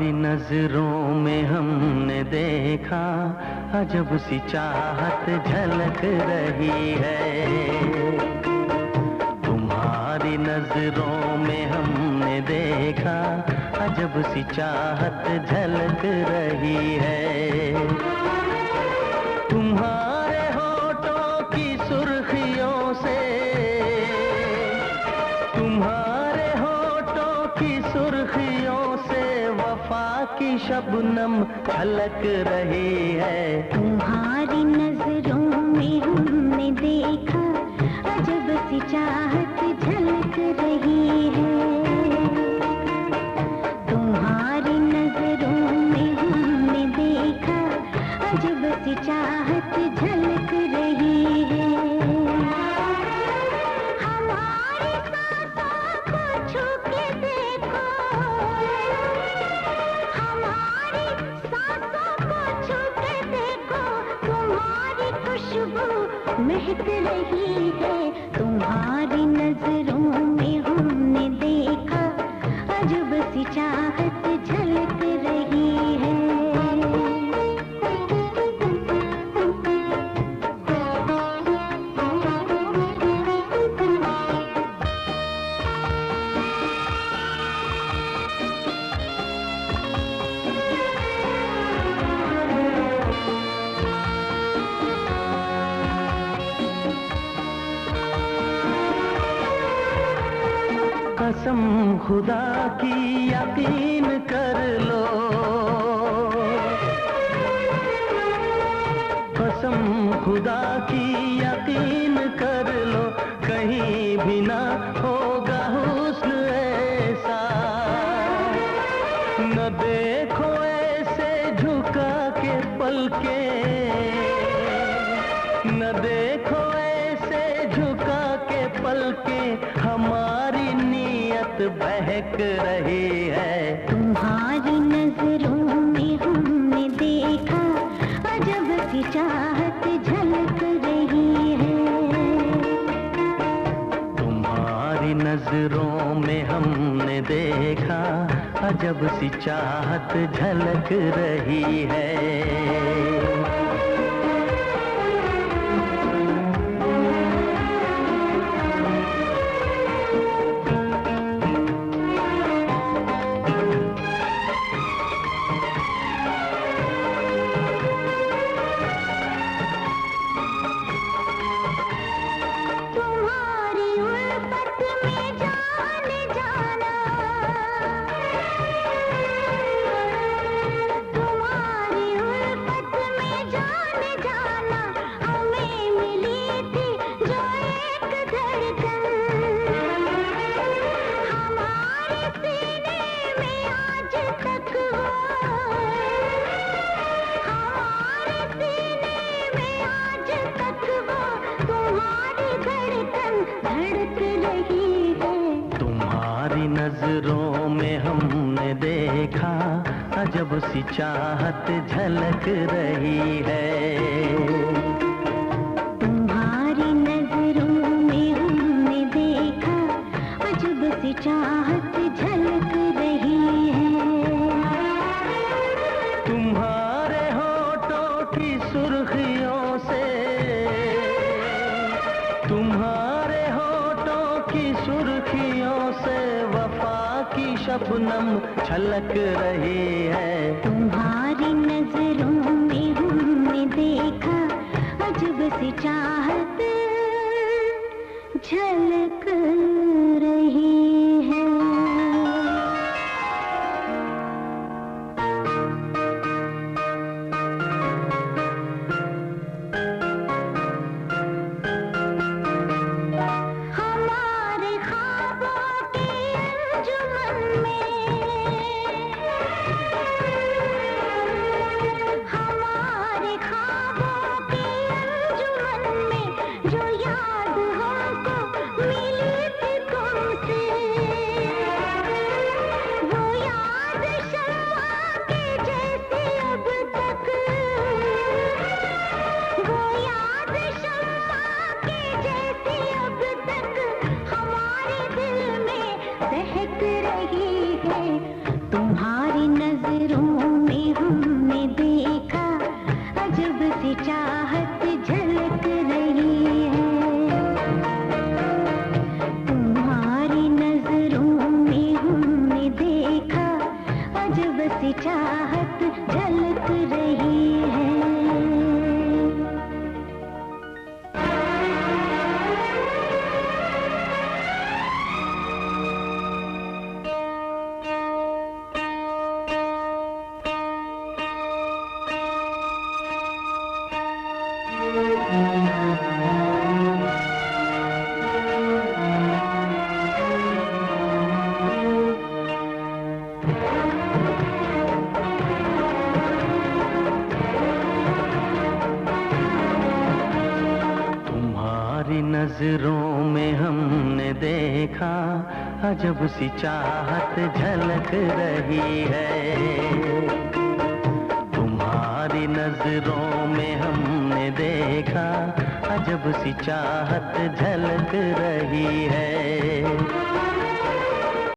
तुम्हारी नजरों में हमने देखा अजब सी चाहत झलक रही है। तुम्हारी नजरों में हमने देखा अजब सी चाहत झलक रही है। तुम्हारे होठों की सुर्खियों से, तुम्हारे होठों की सुर्खियों से वफा की शबनम झलक रही है। तुम्हारी नजरों में हमने देखा अजब सी चाहत झलक रही है। तुम्हारी नजरों में हमने देखा अजब सी चाहत झलक रही है। हमारी सांसों को छू के देखो, हमारी सांसों को छू के देखो, तुम्हारी खुशबू महक रही है। तुम्हारी नजरों में हमने देखा अजब सी चाहत झलक रही है। कसम खुदा की यकीन कर लो, कसम खुदा की यकीन कर लो, कहीं भी ना होगा हुस्न ऐसा। न देखो ऐसे झुका के पलके, न देखो ऐसे झुका के पलके, हमारी नीयत बहक रही है। तुम्हारी नजरों में हमने देखा अजब सी चाहत झलक रही है। तुम्हारी नजरों में हमने देखा अजब सी चाहत झलक रही है। नजरों में हमने देखा अजब सी चाहत झलक रही है। तुम्हारी नजरों में हमने देखा अजब सी चाहत झलक रही है। तुम्हारे होठों की सुर्खियों से, तुम्हारे होठों की सुर्खियों से वफा की शबनम छलक रही है। तुम्हारी नजरों में हमने देखा अजब सी चाहत झलक रही है। जो याद हमको मिली थी सी चाहत झलक रही है। नजरों में हमने देखा अजब सी चाहत झलक रही है। तुम्हारी नजरों में हमने देखा अजब सी चाहत झलक रही है।